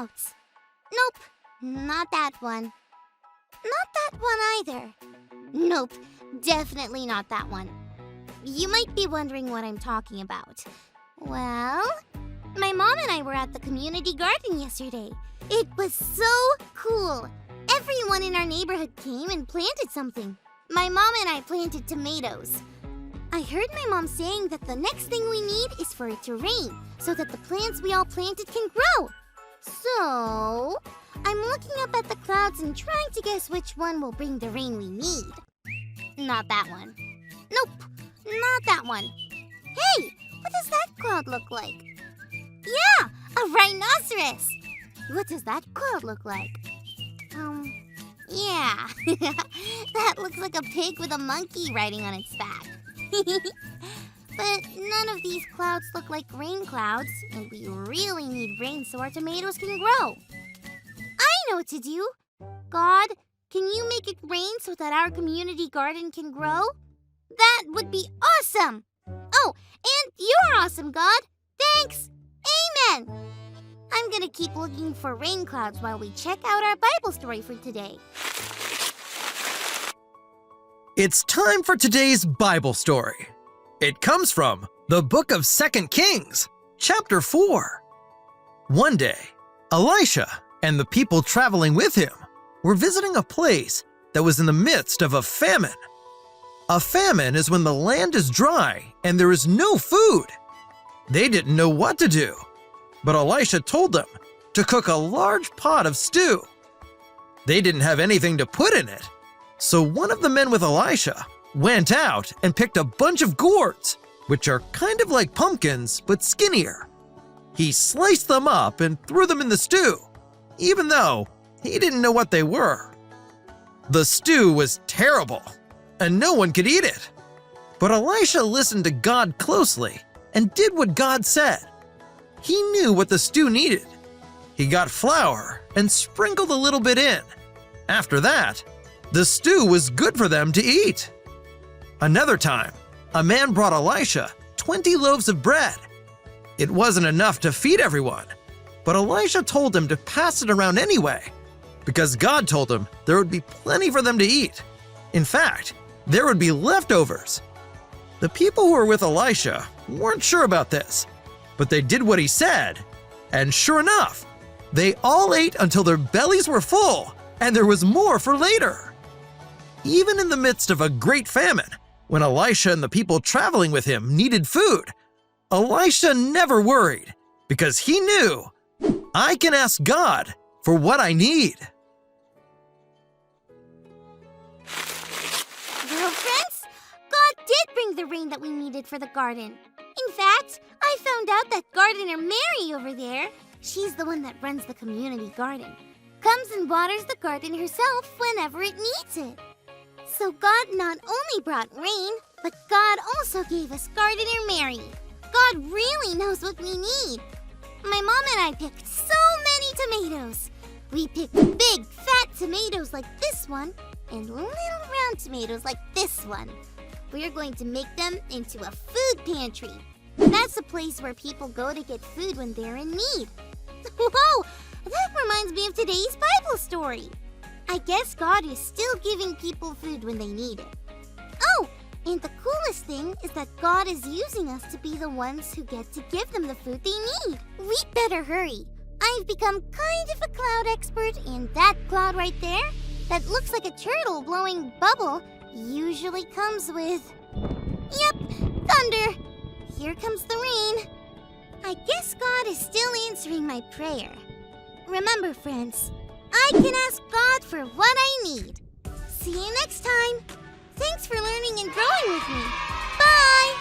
clouds. Nope, not that one. Not that one either. Nope, definitely not that one. You might be wondering what I'm talking about. Well, my mom and I were at the community garden yesterday. It was so cool. Everyone in our neighborhood came and planted something. My mom and I planted tomatoes. I heard my mom saying that the next thing we need is for it to rain so that the plants we all planted can grow. So, I'm looking up at the clouds and trying to guess which one will bring the rain we need. Not that one. Nope, not that one. Hey, what does that cloud look like? Yeah, a rhinoceros. What does that cloud look like? Yeah. That looks like a pig with a monkey riding on its back. But none of these clouds look like rain clouds, and we really need rain so our tomatoes can grow. I know what to do. God, can you make it rain so that our community garden can grow? That would be awesome! Oh, and you're awesome, God! Thanks! Amen! I'm gonna keep looking for rain clouds while we check out our Bible story for today. It's time for today's Bible story. It comes from the book of 2 Kings, chapter 4. One day, Elisha and the people traveling with him were visiting a place that was in the midst of a famine. A famine is when the land is dry and there is no food. They didn't know what to do, but Elisha told them to cook a large pot of stew. They didn't have anything to put in it, so one of the men with Elisha went out and picked a bunch of gourds, which are kind of like pumpkins but skinnier. He sliced them up and threw them in the stew, even though he didn't know what they were. The stew was terrible, and no one could eat it. But Elisha listened to God closely and did what God said. He knew what the stew needed. He got flour and sprinkled a little bit in. After that, the stew was good for them to eat. Another time, a man brought Elisha 20 loaves of bread. It wasn't enough to feed everyone, but Elisha told him to pass it around anyway, because God told him there would be plenty for them to eat. In fact, there would be leftovers. The people who were with Elisha weren't sure about this, but they did what he said, and sure enough, they all ate until their bellies were full, and there was more for later. Even in the midst of a great famine, when Elisha and the people traveling with him needed food, Elisha never worried, because he knew, I can ask God for what I need. Well, friends, God did bring the rain that we needed for the garden. In fact, I found out that gardener Mary over there, she's the one that runs the community garden, comes and waters the garden herself whenever it needs it. So God not only brought rain, but God also gave us gardener Mary. God really knows what we need. My mom and I picked so many tomatoes. We picked big, fat tomatoes like this one, and little round tomatoes like this one. We're going to make them into a food pantry. That's a place where people go to get food when they're in need. Whoa! That reminds me of today's Bible story. I guess God is still giving people food when they need it. Oh, and the coolest thing is that God is using us to be the ones who get to give them the food they need. We better hurry. I've become kind of a cloud expert, and that cloud right there, that looks like a turtle blowing bubble, usually comes with... Yep, thunder. Here comes the rain. I guess God is still answering my prayer. Remember, friends, I can ask God for what I need. See you next time. Thanks for learning and growing with me. Bye!